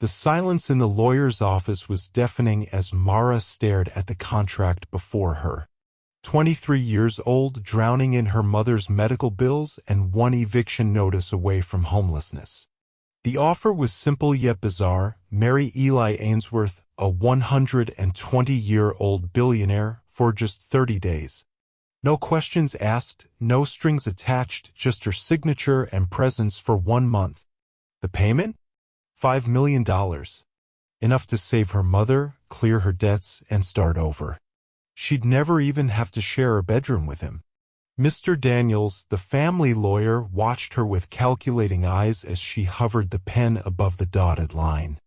The silence in the lawyer's office was deafening as Mara stared at the contract before her. 23 years old, drowning in her mother's medical bills and one eviction notice away from homelessness. The offer was simple yet bizarre: marry Eli Ainsworth, a 120-year-old billionaire, for just 30 days. No questions asked, no strings attached, just her signature and presence for 1 month. The payment? $5 million. Enough to save her mother, clear her debts, and start over. She'd never even have to share a bedroom with him. Mr. Daniels, the family lawyer, watched her with calculating eyes as she hovered the pen above the dotted line.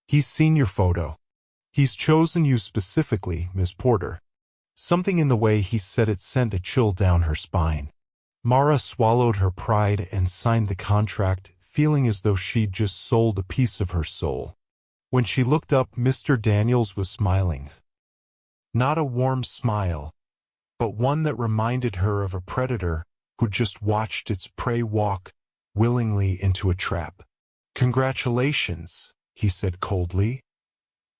He's seen your photo. He's chosen you specifically, Miss Porter. Something in the way he said it sent a chill down her spine. Mara swallowed her pride and signed the contract, feeling as though she'd just sold a piece of her soul. When she looked up, Mr. Daniels was smiling. Not a warm smile, but one that reminded her of a predator who just watched its prey walk willingly into a trap. "Congratulations," he said coldly.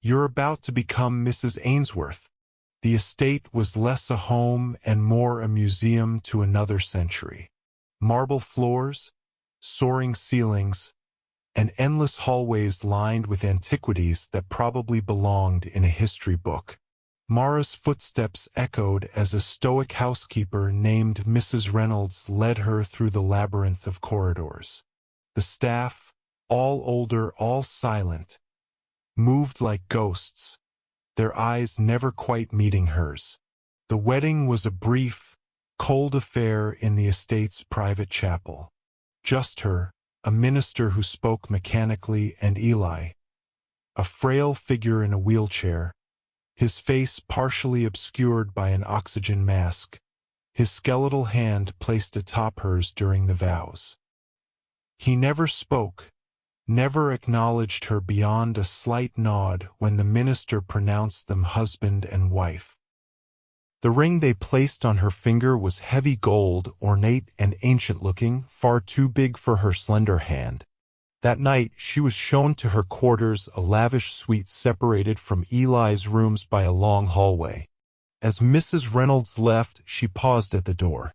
"You're about to become Mrs. Ainsworth." The estate was less a home and more a museum to another century. Marble floors, soaring ceilings, and endless hallways lined with antiquities that probably belonged in a history book. Mara's footsteps echoed as a stoic housekeeper named Mrs. Reynolds led her through the labyrinth of corridors. The staff, all older, all silent, moved like ghosts, their eyes never quite meeting hers. The wedding was a brief, cold affair in the estate's private chapel. Just her, a minister who spoke mechanically, and Eli, a frail figure in a wheelchair, his face partially obscured by an oxygen mask, his skeletal hand placed atop hers during the vows. He never spoke, never acknowledged her beyond a slight nod when the minister pronounced them husband and wife. The ring they placed on her finger was heavy gold, ornate and ancient-looking, far too big for her slender hand. That night she was shown to her quarters, a lavish suite separated from Eli's rooms by a long hallway. As Mrs. Reynolds left, she paused at the door.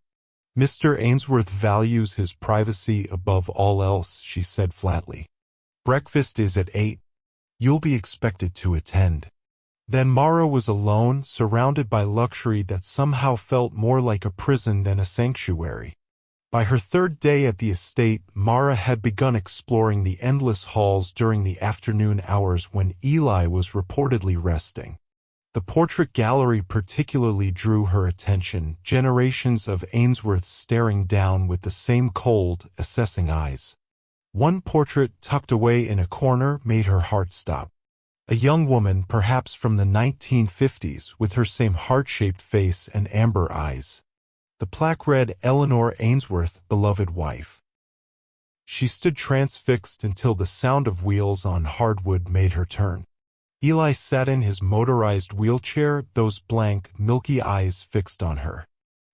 "Mr. Ainsworth values his privacy above all else," she said flatly. "Breakfast is at 8. You'll be expected to attend." Then Mara was alone, surrounded by luxury that somehow felt more like a prison than a sanctuary. By her third day at the estate, Mara had begun exploring the endless halls during the afternoon hours when Eli was reportedly resting. The portrait gallery particularly drew her attention, generations of Ainsworths staring down with the same cold, assessing eyes. One portrait tucked away in a corner made her heart stop. A young woman, perhaps from the 1950s, with her same heart-shaped face and amber eyes. The plaque read, "Eleanor Ainsworth, beloved wife." She stood transfixed until the sound of wheels on hardwood made her turn. Eli sat in his motorized wheelchair, those blank, milky eyes fixed on her.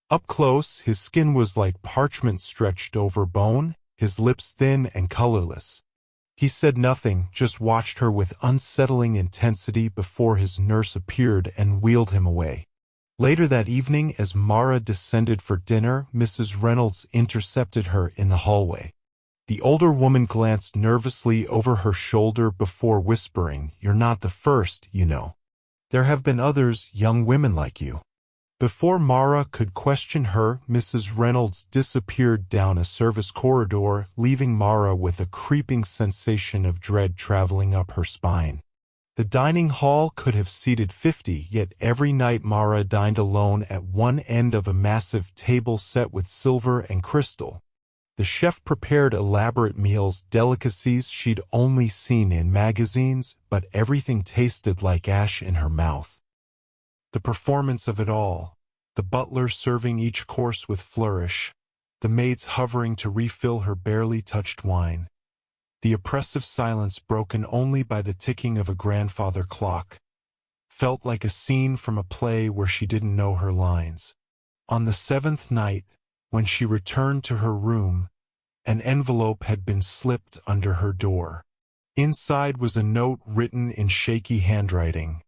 Up close, his skin was like parchment stretched over bone, his lips thin and colorless. He said nothing, just watched her with unsettling intensity before his nurse appeared and wheeled him away. Later that evening, as Mara descended for dinner, Mrs. Reynolds intercepted her in the hallway. The older woman glanced nervously over her shoulder before whispering, "You're not the first, you know. There have been others, young women like you." Before Mara could question her, Mrs. Reynolds disappeared down a service corridor, leaving Mara with a creeping sensation of dread traveling up her spine. The dining hall could have seated 50, yet every night Mara dined alone at one end of a massive table set with silver and crystal. The chef prepared elaborate meals, delicacies she'd only seen in magazines, but everything tasted like ash in her mouth. The performance of it all, the butler serving each course with flourish, the maids hovering to refill her barely touched wine, the oppressive silence broken only by the ticking of a grandfather clock, felt like a scene from a play where she didn't know her lines. On the 7th night, when she returned to her room, an envelope had been slipped under her door. Inside was a note written in shaky handwriting.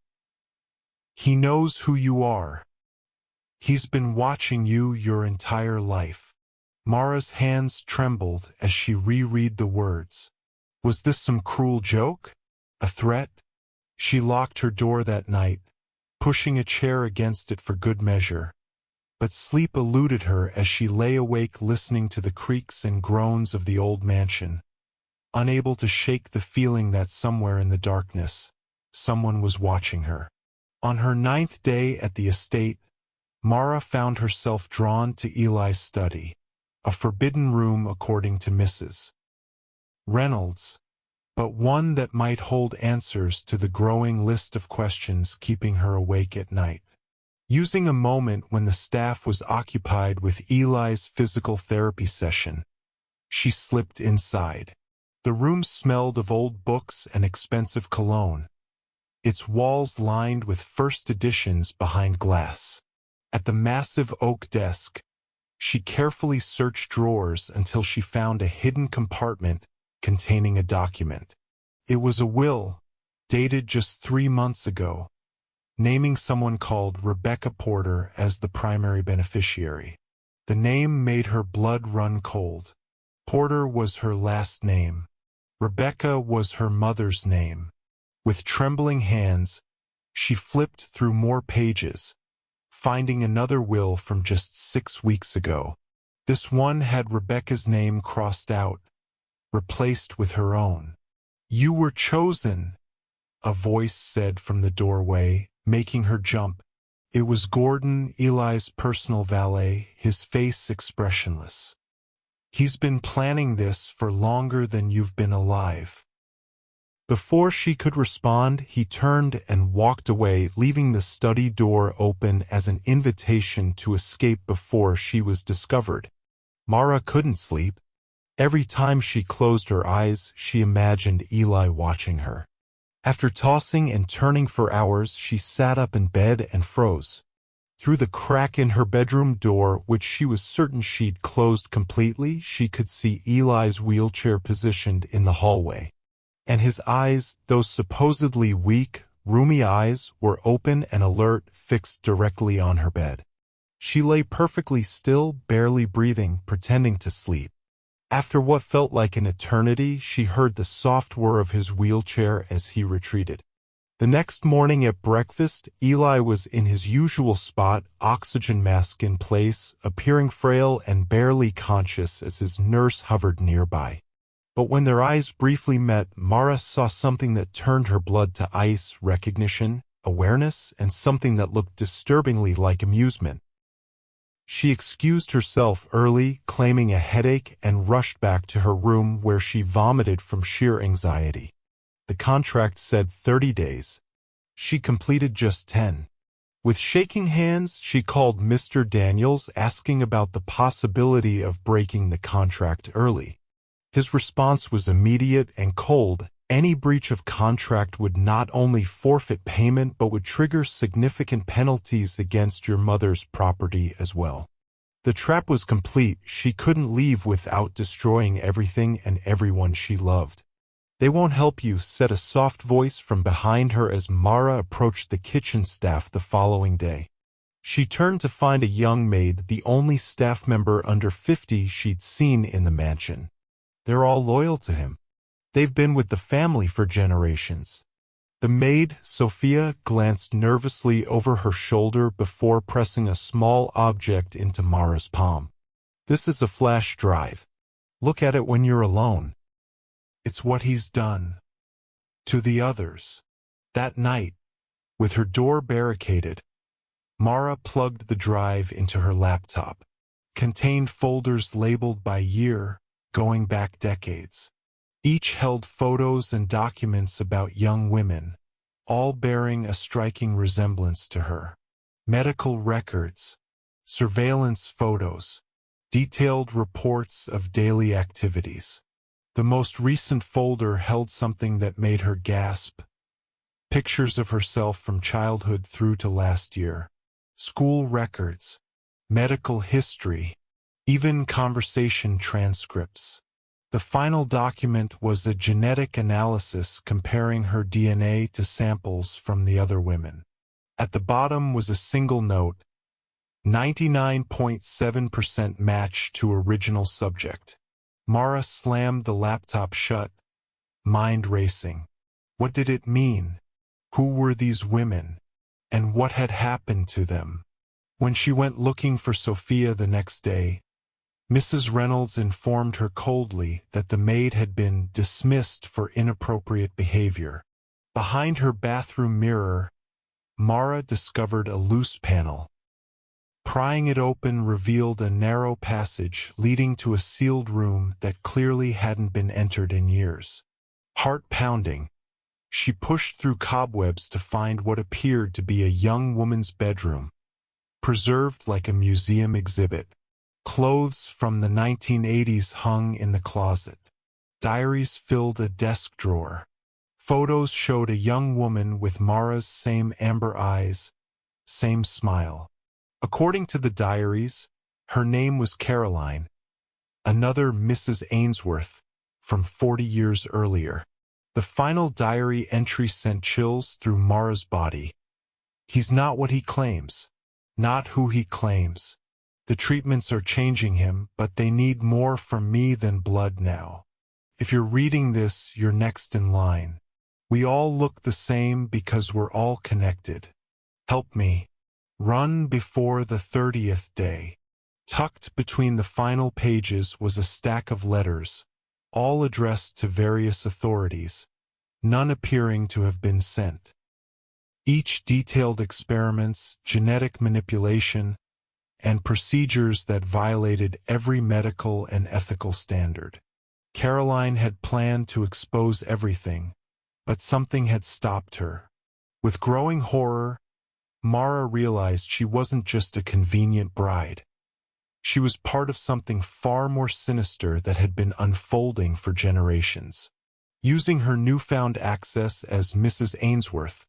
"He knows who you are. He's been watching you your entire life." Mara's hands trembled as she reread the words. Was this some cruel joke? A threat? She locked her door that night, pushing a chair against it for good measure. But sleep eluded her as she lay awake listening to the creaks and groans of the old mansion, unable to shake the feeling that somewhere in the darkness, someone was watching her. On her 9th day at the estate, Mara found herself drawn to Eli's study, a forbidden room according to Mrs. Reynolds, but one that might hold answers to the growing list of questions keeping her awake at night. Using a moment when the staff was occupied with Eli's physical therapy session, she slipped inside. The room smelled of old books and expensive cologne, its walls lined with first editions behind glass. At the massive oak desk, she carefully searched drawers until she found a hidden compartment containing a document. It was a will, dated just 3 months ago, naming someone called Rebecca Porter as the primary beneficiary. The name made her blood run cold. Porter was her last name. Rebecca was her mother's name. With trembling hands, she flipped through more pages, finding another will from just 6 weeks ago. This one had Rebecca's name crossed out, replaced with her own. "You were chosen," a voice said from the doorway, making her jump. It was Gordon, Eli's personal valet, his face expressionless. "He's been planning this for longer than you've been alive." Before she could respond, he turned and walked away, leaving the study door open as an invitation to escape before she was discovered. Mara couldn't sleep. Every time she closed her eyes, she imagined Eli watching her. After tossing and turning for hours, she sat up in bed and froze. Through the crack in her bedroom door, which she was certain she'd closed completely, she could see Eli's wheelchair positioned in the hallway. And his eyes, those supposedly weak, rheumy eyes, were open and alert, fixed directly on her bed. She lay perfectly still, barely breathing, pretending to sleep. After what felt like an eternity, she heard the soft whir of his wheelchair as he retreated. The next morning at breakfast, Eli was in his usual spot, oxygen mask in place, appearing frail and barely conscious as his nurse hovered nearby. But when their eyes briefly met, Mara saw something that turned her blood to ice: recognition, awareness, and something that looked disturbingly like amusement. She excused herself early, claiming a headache, and rushed back to her room where she vomited from sheer anxiety. The contract said 30 days. She completed just 10. With shaking hands, she called Mr. Daniels, asking about the possibility of breaking the contract early. His response was immediate and cold. Any breach of contract would not only forfeit payment but would trigger significant penalties against your mother's property as well. The trap was complete. She couldn't leave without destroying everything and everyone she loved. "They won't help you," said a soft voice from behind her as Mara approached the kitchen staff the following day. She turned to find a young maid, the only staff member under 50 she'd seen in the mansion. "They're all loyal to him. They've been with the family for generations." The maid, Sophia, glanced nervously over her shoulder before pressing a small object into Mara's palm. "This is a flash drive. Look at it when you're alone. It's what he's done to the others." That night, with her door barricaded, Mara plugged the drive into her laptop. Contained folders labeled by year, going back decades. Each held photos and documents about young women, all bearing a striking resemblance to her. Medical records, surveillance photos, detailed reports of daily activities. The most recent folder held something that made her gasp. Pictures of herself from childhood through to last year. School records, medical history, even conversation transcripts. The final document was a genetic analysis comparing her DNA to samples from the other women. At the bottom was a single note, 99.7% match to original subject. Mara slammed the laptop shut, mind racing. What did it mean? Who were these women? And what had happened to them? When she went looking for Sophia the next day, Mrs. Reynolds informed her coldly that the maid had been dismissed for inappropriate behavior. Behind her bathroom mirror, Mara discovered a loose panel. Prying it open revealed a narrow passage leading to a sealed room that clearly hadn't been entered in years. Heart pounding, she pushed through cobwebs to find what appeared to be a young woman's bedroom, preserved like a museum exhibit. Clothes from the 1980s hung in the closet. Diaries filled a desk drawer. Photos showed a young woman with Mara's same amber eyes, same smile. According to the diaries, her name was Caroline, another Mrs. Ainsworth, from 40 years earlier. The final diary entry sent chills through Mara's body. He's not what he claims, not who he claims. The treatments are changing him, but they need more from me than blood now. If you're reading this, you're next in line. We all look the same because we're all connected. Help me. Run before the 30th day. Tucked between the final pages was a stack of letters, all addressed to various authorities, none appearing to have been sent. Each detailed experiments, genetic manipulation, and procedures that violated every medical and ethical standard. Caroline had planned to expose everything, but something had stopped her. With growing horror, Mara realized she wasn't just a convenient bride. She was part of something far more sinister that had been unfolding for generations. Using her newfound access as Mrs. Ainsworth,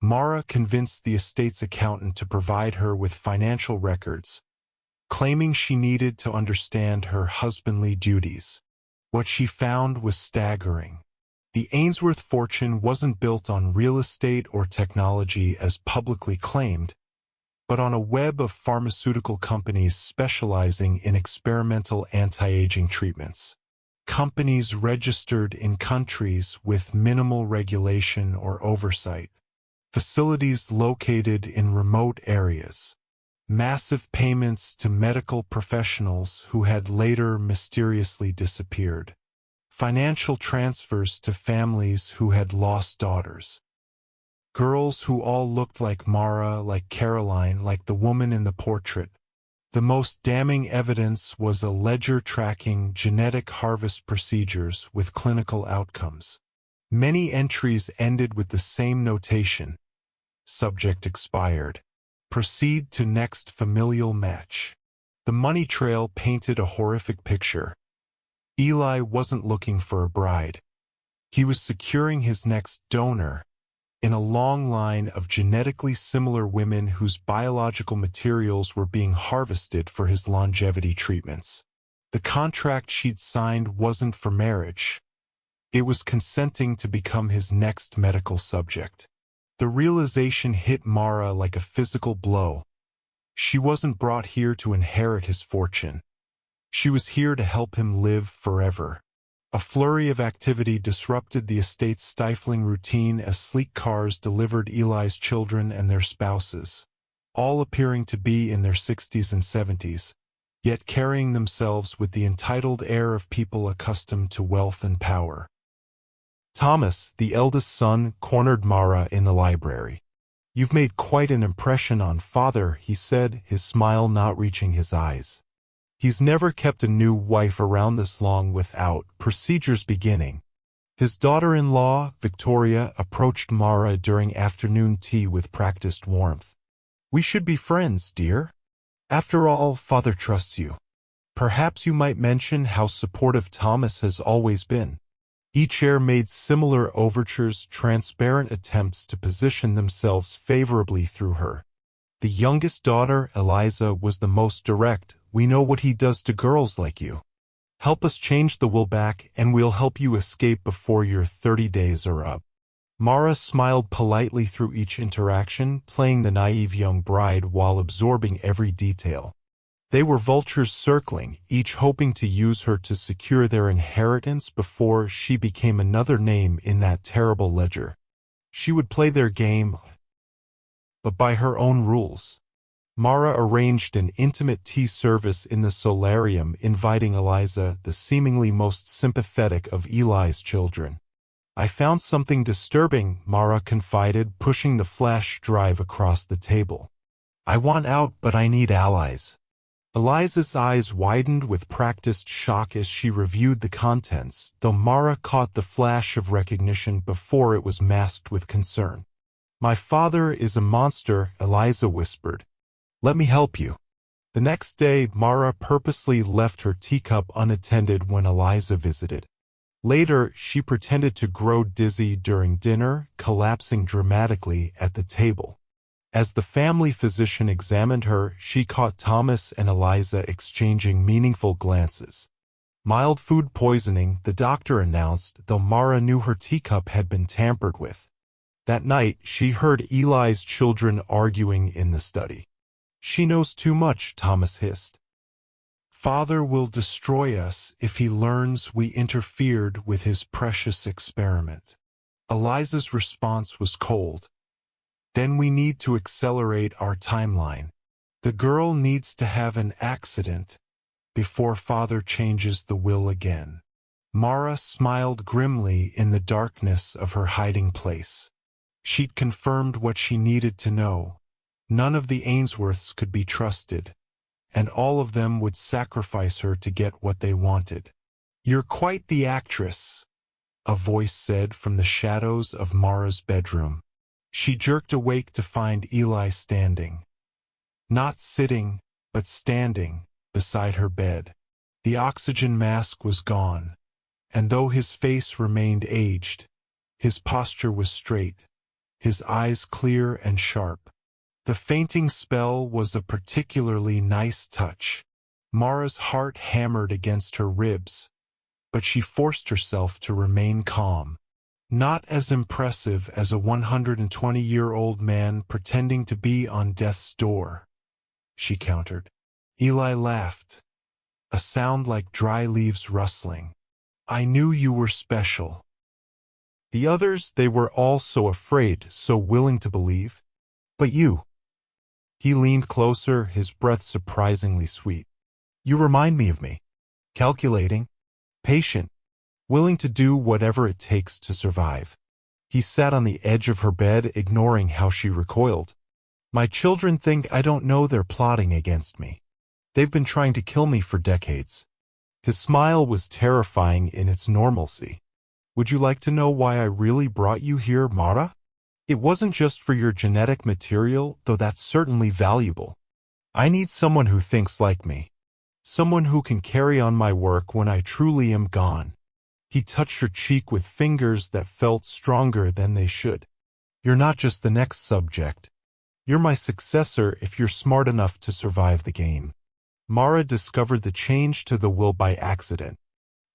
Mara convinced the estate's accountant to provide her with financial records, claiming she needed to understand her husbandly duties. What she found was staggering. The Ainsworth fortune wasn't built on real estate or technology as publicly claimed, but on a web of pharmaceutical companies specializing in experimental anti-aging treatments. Companies registered in countries with minimal regulation or oversight. Facilities located in remote areas. Massive payments to medical professionals who had later mysteriously disappeared. Financial transfers to families who had lost daughters. Girls who all looked like Mara, like Caroline, like the woman in the portrait. The most damning evidence was a ledger tracking genetic harvest procedures with clinical outcomes. Many entries ended with the same notation. Subject expired. Proceed to next familial match. The money trail painted a horrific picture. Eli wasn't looking for a bride. He was securing his next donor in a long line of genetically similar women whose biological materials were being harvested for his longevity treatments. The contract she'd signed wasn't for marriage. It was consenting to become his next medical subject. The realization hit Mara like a physical blow. She wasn't brought here to inherit his fortune. She was here to help him live forever. A flurry of activity disrupted the estate's stifling routine as sleek cars delivered Eli's children and their spouses, all appearing to be in their 60s and 70s, yet carrying themselves with the entitled air of people accustomed to wealth and power. Thomas, the eldest son, cornered Mara in the library. "You've made quite an impression on Father," he said, his smile not reaching his eyes. He's never kept a new wife around this long without procedures beginning. His daughter-in-law, Victoria, approached Mara during afternoon tea with practiced warmth. "We should be friends, dear. After all, Father trusts you. Perhaps you might mention how supportive Thomas has always been." Each heir made similar overtures, transparent attempts to position themselves favorably through her. The youngest daughter, Eliza, was the most direct. "We know what he does to girls like you." Help us change the will back and we'll help you escape before your 30 days are up. Mara smiled politely through each interaction, playing the naive young bride while absorbing every detail. They were vultures circling, each hoping to use her to secure their inheritance before she became another name in that terrible ledger. She would play their game, but by her own rules. Mara arranged an intimate tea service in the solarium, inviting Eliza, the seemingly most sympathetic of Eli's children. I found something disturbing, Mara confided, pushing the flash drive across the table. I want out, but I need allies. Eliza's eyes widened with practiced shock as she reviewed the contents, though Mara caught the flash of recognition before it was masked with concern. My father is a monster, Eliza whispered. Let me help you. The next day, Mara purposely left her teacup unattended when Eliza visited. Later, she pretended to grow dizzy during dinner, collapsing dramatically at the table. As the family physician examined her, she caught Thomas and Eliza exchanging meaningful glances. Mild food poisoning, the doctor announced, though Mara knew her teacup had been tampered with. That night, she heard Eli's children arguing in the study. She knows too much, Thomas hissed. Father will destroy us if he learns we interfered with his precious experiment. Eliza's response was cold. Then we need to accelerate our timeline. The girl needs to have an accident before father changes the will again. Mara smiled grimly in the darkness of her hiding place. She'd confirmed what she needed to know. None of the Ainsworths could be trusted, and all of them would sacrifice her to get what they wanted. You're quite the actress, a voice said from the shadows of Mara's bedroom. She jerked awake to find Eli standing. Not sitting, but standing, beside her bed. The oxygen mask was gone, and though his face remained aged, his posture was straight, his eyes clear and sharp. The fainting spell was a particularly nice touch. Mara's heart hammered against her ribs, but she forced herself to remain calm. Not as impressive as a 120-year-old man pretending to be on death's door, she countered. Eli laughed, a sound like dry leaves rustling. I knew you were special. The others, they were all so afraid, so willing to believe. But you. He leaned closer, his breath surprisingly sweet. You remind me of me. Calculating, patient, willing to do whatever it takes to survive. He sat on the edge of her bed, ignoring how she recoiled. My children think I don't know they're plotting against me. They've been trying to kill me for decades. His smile was terrifying in its normalcy. Would you like to know why I really brought you here, Mara? It wasn't just for your genetic material, though that's certainly valuable. I need someone who thinks like me. Someone who can carry on my work when I truly am gone. He touched her cheek with fingers that felt stronger than they should. You're not just the next subject. You're my successor if you're smart enough to survive the game. Mara discovered the change to the will by accident.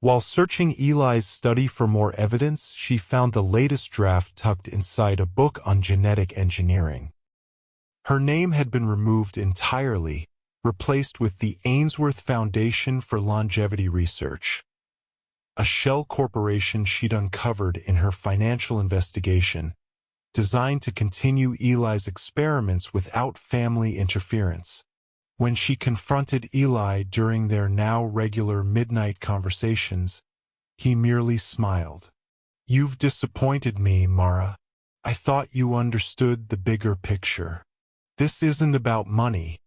While searching Eli's study for more evidence, she found the latest draft tucked inside a book on genetic engineering. Her name had been removed entirely, replaced with the Ainsworth Foundation for Longevity Research, a shell corporation she'd uncovered in her financial investigation, designed to continue Eli's experiments without family interference. When she confronted Eli during their now regular midnight conversations, he merely smiled. You've disappointed me, Mara. I thought you understood the bigger picture. This isn't about money.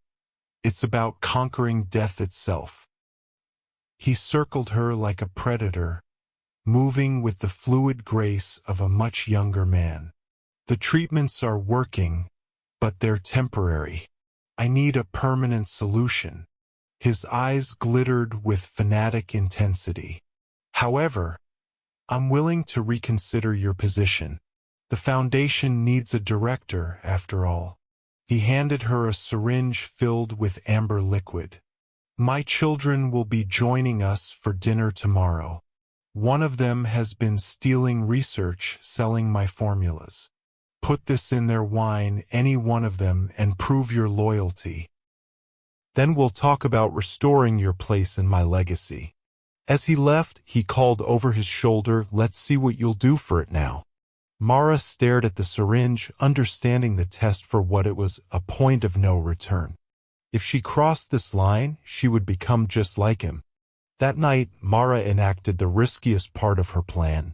It's about conquering death itself. He circled her like a predator, moving with the fluid grace of a much younger man. The treatments are working, but they're temporary. I need a permanent solution. His eyes glittered with fanatic intensity. However, I'm willing to reconsider your position. The foundation needs a director, after all. He handed her a syringe filled with amber liquid. My children will be joining us for dinner tomorrow. One of them has been stealing research, selling my formulas. Put this in their wine, any one of them, and prove your loyalty. Then we'll talk about restoring your place in my legacy. As he left, he called over his shoulder, let's see what you'll do for it now. Mara stared at the syringe, understanding the test for what it was, a point of no return. If she crossed this line, she would become just like him. That night, Mara enacted the riskiest part of her plan.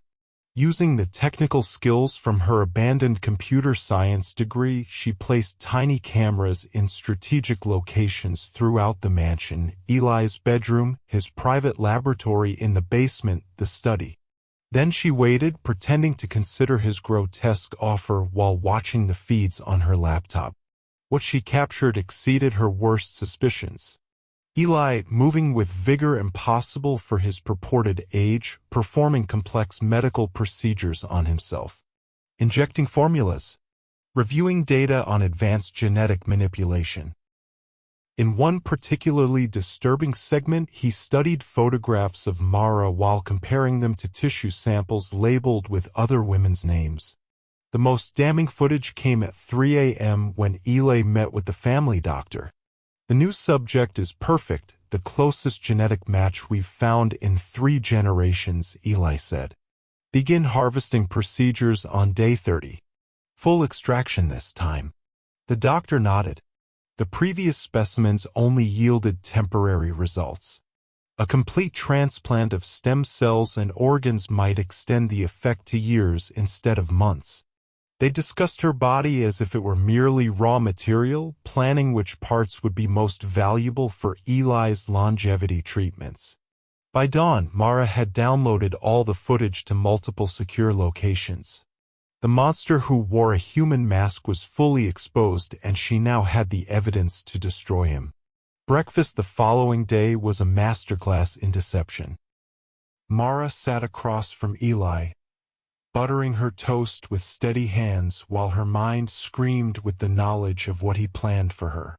Using the technical skills from her abandoned computer science degree, she placed tiny cameras in strategic locations throughout the mansion: Eli's bedroom, his private laboratory in the basement, the study. Then she waited, pretending to consider his grotesque offer while watching the feeds on her laptop. What she captured exceeded her worst suspicions. Eli, moving with vigor impossible for his purported age, performing complex medical procedures on himself, injecting formulas, reviewing data on advanced genetic manipulation. In one particularly disturbing segment, he studied photographs of Mara while comparing them to tissue samples labeled with other women's names. The most damning footage came at 3 a.m. when Eli met with the family doctor. The new subject is perfect, the closest genetic match we've found in 3 generations, Eli said. Begin harvesting procedures on day 30. Full extraction this time. The doctor nodded. The previous specimens only yielded temporary results. A complete transplant of stem cells and organs might extend the effect to years instead of months. They discussed her body as if it were merely raw material, planning which parts would be most valuable for Eli's longevity treatments. By dawn, Mara had downloaded all the footage to multiple secure locations. The monster who wore a human mask was fully exposed, and she now had the evidence to destroy him. Breakfast the following day was a masterclass in deception. Mara sat across from Eli, buttering her toast with steady hands while her mind screamed with the knowledge of what he planned for her.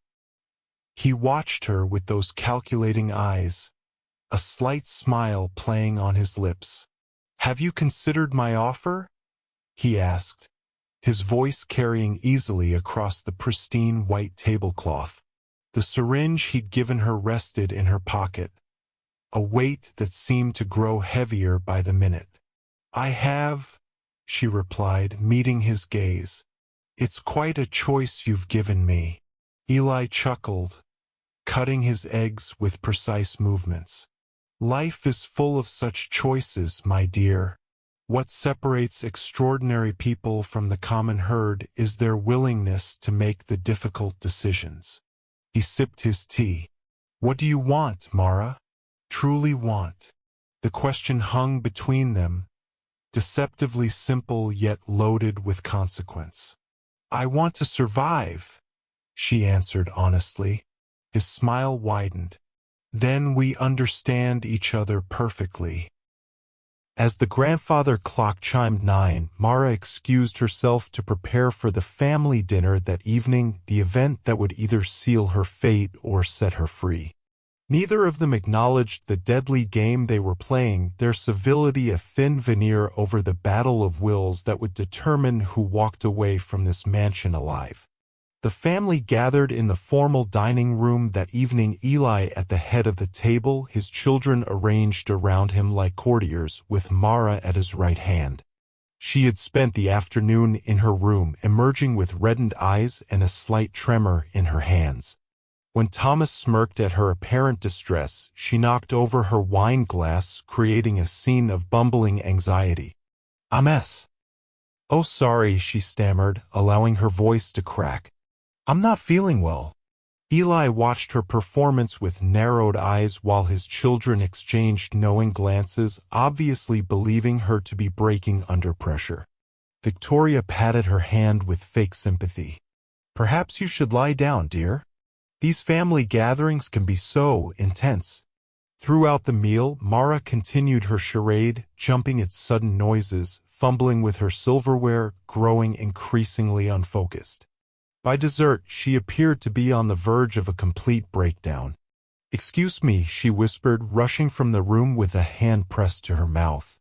He watched her with those calculating eyes, a slight smile playing on his lips. "Have you considered my offer?" he asked, his voice carrying easily across the pristine white tablecloth. The syringe he'd given her rested in her pocket, a weight that seemed to grow heavier by the minute. "I have," she replied, meeting his gaze. "It's quite a choice you've given me." Eli chuckled, cutting his eggs with precise movements. "Life is full of such choices, my dear. What separates extraordinary people from the common herd is their willingness to make the difficult decisions." He sipped his tea. "What do you want, Mara? Truly want?" The question hung between them, deceptively simple yet loaded with consequence. "I want to survive," she answered honestly. His smile widened. "Then we understand each other perfectly." As the grandfather clock chimed 9, Mara excused herself to prepare for the family dinner that evening, the event that would either seal her fate or set her free. Neither of them acknowledged the deadly game they were playing, their civility a thin veneer over the battle of wills that would determine who walked away from this mansion alive. The family gathered in the formal dining room that evening, Eli at the head of the table, his children arranged around him like courtiers, with Mara at his right hand. She had spent the afternoon in her room, emerging with reddened eyes and a slight tremor in her hands. When Thomas smirked at her apparent distress, she knocked over her wine glass, creating a scene of bumbling anxiety. "Ames." "Oh, sorry," she stammered, allowing her voice to crack. "I'm not feeling well." Eli watched her performance with narrowed eyes while his children exchanged knowing glances, obviously believing her to be breaking under pressure. Victoria patted her hand with fake sympathy. "Perhaps you should lie down, dear. These family gatherings can be so intense." Throughout the meal, Mara continued her charade, jumping at sudden noises, fumbling with her silverware, growing increasingly unfocused. By dessert, she appeared to be on the verge of a complete breakdown. "Excuse me," she whispered, rushing from the room with a hand pressed to her mouth.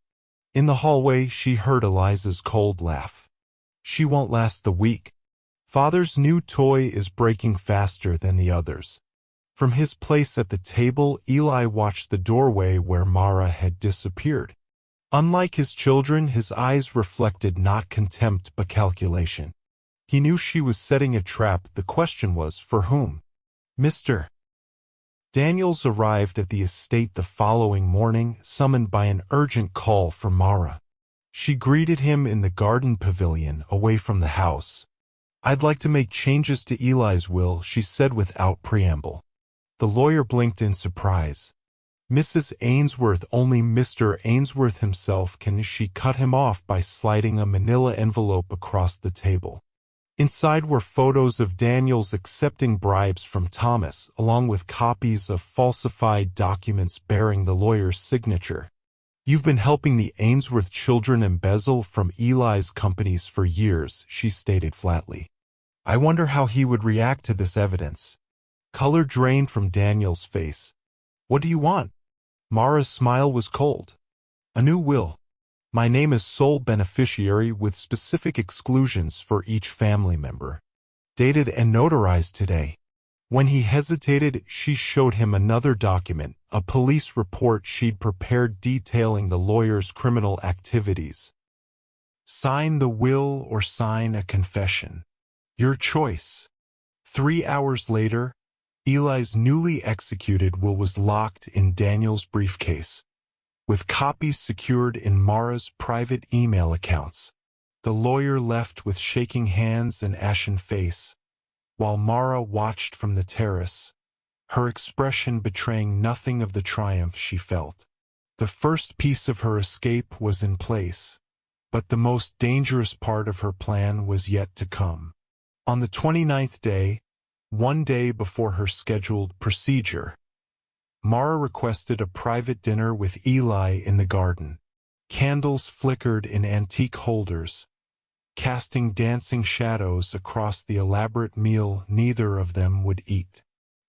In the hallway, she heard Eliza's cold laugh. "She won't last the week. Father's new toy is breaking faster than the others." From his place at the table, Eli watched the doorway where Mara had disappeared. Unlike his children, his eyes reflected not contempt but calculation. He knew she was setting a trap. The question was, for whom? Mr. Daniels arrived at the estate the following morning, summoned by an urgent call from Mara. She greeted him in the garden pavilion, away from the house. "I'd like to make changes to Eli's will," she said without preamble. The lawyer blinked in surprise. "Mrs. Ainsworth, only Mr. Ainsworth himself can." She cut him off by sliding a manila envelope across the table. Inside were photos of Daniels accepting bribes from Thomas, along with copies of falsified documents bearing the lawyer's signature. "You've been helping the Ainsworth children embezzle from Eli's companies for years," she stated flatly. "I wonder how he would react to this evidence." Color drained from Daniel's face. "What do you want?" Mara's smile was cold. "A new will. My name is sole beneficiary with specific exclusions for each family member. Dated and notarized today." When he hesitated, she showed him another document, a police report she'd prepared detailing the lawyer's criminal activities. "Sign the will or sign a confession. Your choice." 3 hours later, Eli's newly executed will was locked in Daniel's briefcase, with copies secured in Mara's private email accounts. The lawyer left with shaking hands and ashen face, while Mara watched from the terrace, her expression betraying nothing of the triumph she felt. The first piece of her escape was in place, but the most dangerous part of her plan was yet to come. On the 29th day, one day before her scheduled procedure, Mara requested a private dinner with Eli in the garden. Candles flickered in antique holders, casting dancing shadows across the elaborate meal neither of them would eat.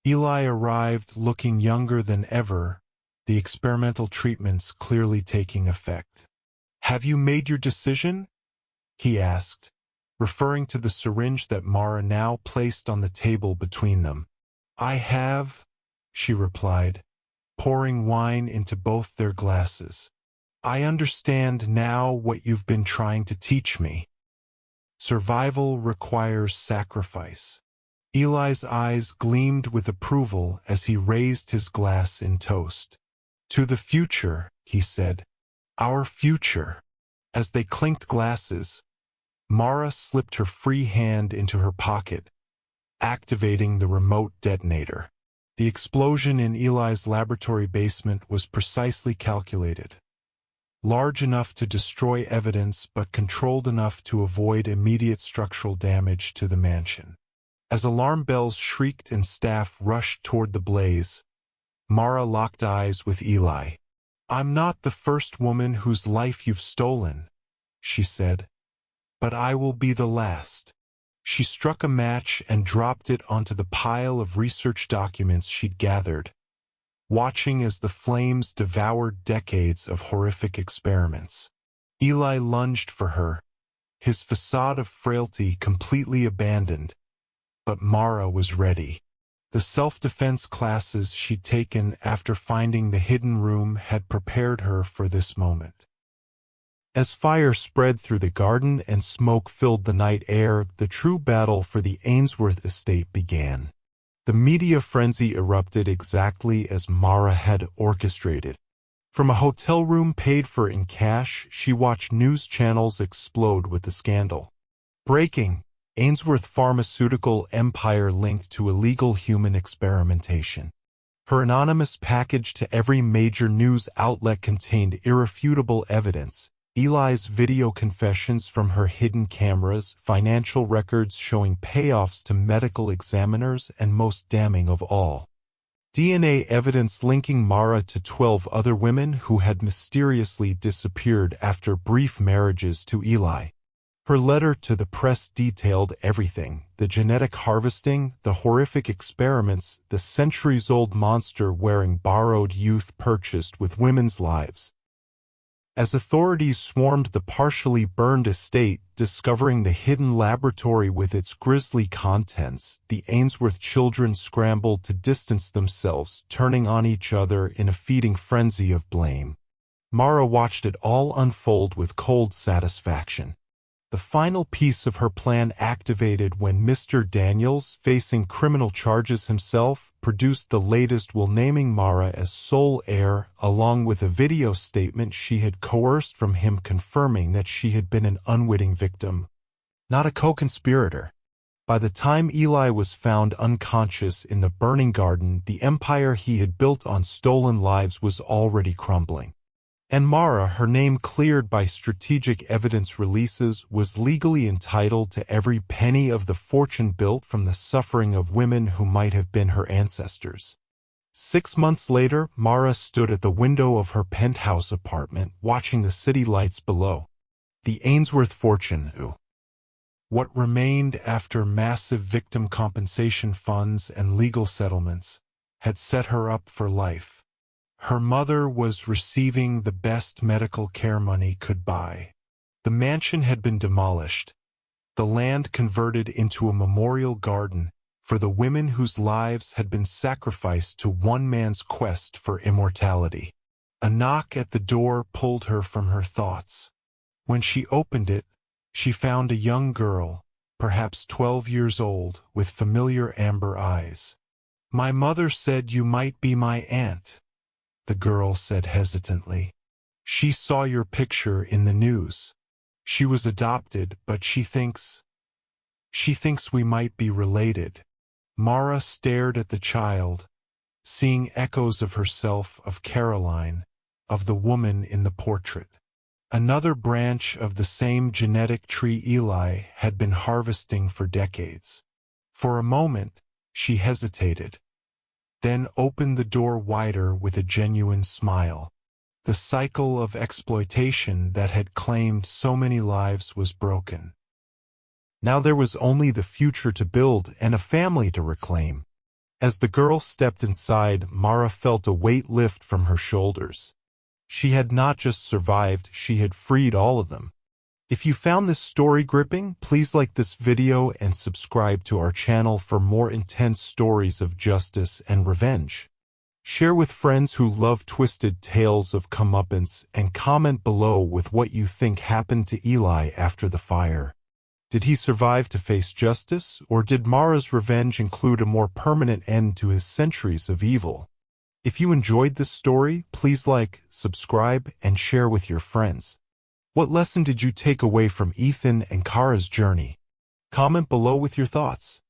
Eli arrived looking younger than ever, the experimental treatments clearly taking effect. "Have you made your decision?" he asked, referring to the syringe that Mara now placed on the table between them. "I have," she replied, pouring wine into both their glasses. "I understand now what you've been trying to teach me. Survival requires sacrifice." Eli's eyes gleamed with approval as he raised his glass in toast. "To the future," he said. "Our future." As they clinked glasses, Mara slipped her free hand into her pocket, activating the remote detonator. The explosion in Eli's laboratory basement was precisely calculated. Large enough to destroy evidence, but controlled enough to avoid immediate structural damage to the mansion. As alarm bells shrieked and staff rushed toward the blaze, Mara locked eyes with Eli. "I'm not the first woman whose life you've stolen," she said, "but I will be the last." She struck a match and dropped it onto the pile of research documents she'd gathered, watching as the flames devoured decades of horrific experiments. Eli lunged for her, his facade of frailty completely abandoned, but Mara was ready. The self-defense classes she'd taken after finding the hidden room had prepared her for this moment. As fire spread through the garden and smoke filled the night air, the true battle for the Ainsworth estate began. The media frenzy erupted exactly as Mara had orchestrated. From a hotel room paid for in cash, she watched news channels explode with the scandal. Breaking: Ainsworth pharmaceutical empire linked to illegal human experimentation. Her anonymous package to every major news outlet contained irrefutable evidence. Eli's video confessions from her hidden cameras, financial records showing payoffs to medical examiners, and most damning of all, DNA evidence linking Mara to 12 other women who had mysteriously disappeared after brief marriages to Eli. Her letter to the press detailed everything: the genetic harvesting, the horrific experiments, the centuries-old monster wearing borrowed youth purchased with women's lives. As authorities swarmed the partially burned estate, discovering the hidden laboratory with its grisly contents, the Ainsworth children scrambled to distance themselves, turning on each other in a feeding frenzy of blame. Mara watched it all unfold with cold satisfaction. The final piece of her plan activated when Mr. Daniels, facing criminal charges himself, produced the latest will, naming Mara as sole heir, along with a video statement she had coerced from him confirming that she had been an unwitting victim, not a co-conspirator. By the time Eli was found unconscious in the burning garden, the empire he had built on stolen lives was already crumbling. And Mara, her name cleared by strategic evidence releases, was legally entitled to every penny of the fortune built from the suffering of women who might have been her ancestors. 6 months later, Mara stood at the window of her penthouse apartment, watching the city lights below. The Ainsworth fortune, what remained after massive victim compensation funds and legal settlements, had set her up for life. Her mother was receiving the best medical care money could buy. The mansion had been demolished, the land converted into a memorial garden for the women whose lives had been sacrificed to one man's quest for immortality. A knock at the door pulled her from her thoughts. When she opened it, she found a young girl, perhaps 12 years old, with familiar amber eyes. "My mother said you might be my aunt," the girl said hesitantly. "She saw your picture in the news. She was adopted, but she thinks we might be related." Mara stared at the child, seeing echoes of herself, of Caroline, of the woman in the portrait. Another branch of the same genetic tree Eli had been harvesting for decades. For a moment, she hesitated, then opened the door wider with a genuine smile. The cycle of exploitation that had claimed so many lives was broken. Now there was only the future to build and a family to reclaim. As the girl stepped inside, Mara felt a weight lift from her shoulders. She had not just survived, she had freed all of them. If you found this story gripping, please like this video and subscribe to our channel for more intense stories of justice and revenge. Share with friends who love twisted tales of comeuppance, and comment below with what you think happened to Eli after the fire. Did he survive to face justice, or did Mara's revenge include a more permanent end to his centuries of evil? If you enjoyed this story, please like, subscribe, and share with your friends. What lesson did you take away from Ethan and Kara's journey? Comment below with your thoughts.